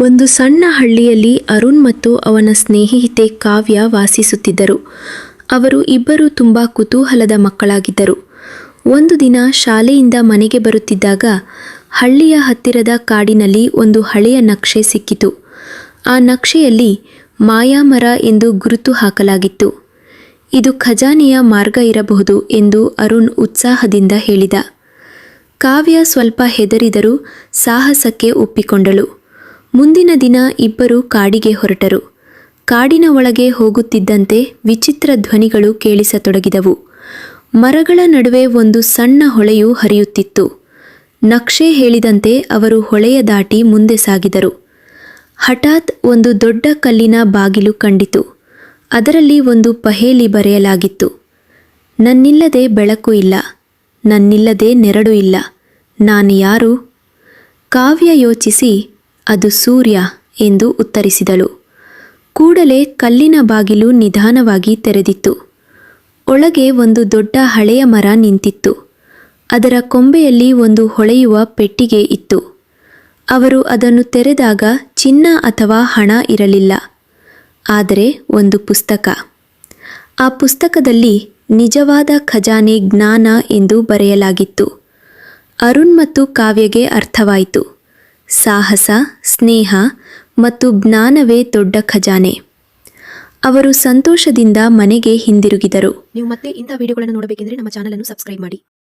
ಒಂದು ಸಣ್ಣ ಹಳ್ಳಿಯಲ್ಲಿ ಅರುಣ್ ಮತ್ತು ಅವನ ಸ್ನೇಹಿತೆ ಕಾವ್ಯ ವಾಸಿಸುತ್ತಿದ್ದರು. ಅವರು ಇಬ್ಬರು ತುಂಬ ಕುತೂಹಲದ ಮಕ್ಕಳಾಗಿದ್ದರು. ಒಂದು ದಿನ ಶಾಲೆಯಿಂದ ಮನೆಗೆ ಬರುತ್ತಿದ್ದಾಗ ಹಳ್ಳಿಯ ಹತ್ತಿರದ ಕಾಡಿನಲ್ಲಿ ಒಂದು ಹಳೆಯ ನಕ್ಷೆ ಸಿಕ್ಕಿತು. ಆ ನಕ್ಷೆಯಲ್ಲಿ ಮಾಯಾಮರ ಎಂದು ಗುರುತು ಹಾಕಲಾಗಿತ್ತು. ಇದು ಖಜಾನೆಯ ಮಾರ್ಗ ಇರಬಹುದು ಎಂದು ಅರುಣ್ ಉತ್ಸಾಹದಿಂದ ಹೇಳಿದ. ಕಾವ್ಯ ಸ್ವಲ್ಪ ಹೆದರಿದರೂ ಸಾಹಸಕ್ಕೆ ಒಪ್ಪಿಕೊಂಡಳು. ಮುಂದಿನ ದಿನ ಇಬ್ಬರು ಕಾಡಿಗೆ ಹೊರಟರು. ಕಾಡಿನ ಒಳಗೆ ಹೋಗುತ್ತಿದ್ದಂತೆ ವಿಚಿತ್ರ ಧ್ವನಿಗಳು ಕೇಳಿಸತೊಡಗಿದವು. ಮರಗಳ ನಡುವೆ ಒಂದು ಸಣ್ಣ ಹೊಳೆಯು ಹರಿಯುತ್ತಿತ್ತು. ನಕ್ಷೆ ಹೇಳಿದಂತೆ ಅವರು ಹೊಳೆಯ ದಾಟಿ ಮುಂದೆ ಸಾಗಿದರು. ಹಠಾತ್ ಒಂದು ದೊಡ್ಡ ಕಲ್ಲಿನ ಬಾಗಿಲು ಕಂಡಿತು. ಅದರಲ್ಲಿ ಒಂದು ಪಹೇಲಿ ಬರೆಯಲಾಗಿತ್ತು. ನನ್ನಿಲ್ಲದೆ ಬೆಳಕು ಇಲ್ಲ, ನನ್ನಿಲ್ಲದೆ ನೆರಳು ಇಲ್ಲ, ನಾನು ಯಾರು? ಕಾವ್ಯ ಯೋಚಿಸಿ ಅದು ಸೂರ್ಯ ಎಂದು ಉತ್ತರಿಸಿದಳು. ಕೂಡಲೇ ಕಲ್ಲಿನ ಬಾಗಿಲು ನಿಧಾನವಾಗಿ ತೆರೆದಿತ್ತು. ಒಳಗೆ ಒಂದು ದೊಡ್ಡ ಹಳೆಯ ಮರ ನಿಂತಿತ್ತು. ಅದರ ಕೊಂಬೆಯಲ್ಲಿ ಒಂದು ಹೊಳೆಯುವ ಪೆಟ್ಟಿಗೆ ಇತ್ತು. ಅವರು ಅದನ್ನು ತೆರೆದಾಗ ಚಿನ್ನ ಅಥವಾ ಹಣ ಇರಲಿಲ್ಲ, ಆದರೆ ಒಂದು ಪುಸ್ತಕ. ಆ ಪುಸ್ತಕದಲ್ಲಿ ನಿಜವಾದ ಖಜಾನೆ ಜ್ಞಾನ ಎಂದು ಬರೆಯಲಾಗಿತ್ತು. ಅರುಣ್ ಮತ್ತು ಕಾವ್ಯಗೆ ಅರ್ಥವಾಯಿತು. ಸಾಹಸ, ಸ್ನೇಹ ಮತ್ತು ಜ್ಞಾನವೇ ದೊಡ್ಡ ಖಜಾನೆ. ಅವರು ಸಂತೋಷದಿಂದ ಮನೆಗೆ ಹಿಂದಿರುಗಿದರು. ನೀವು ಮತ್ತೆ ಇಂಥ ವಿಡಿಯೋಗಳನ್ನು ನೋಡಬೇಕೆಂದರೆ ನಮ್ಮ ಚಾನಲ್ ಅನ್ನು ಸಬ್ಸ್ಕ್ರೈಬ್ ಮಾಡಿ.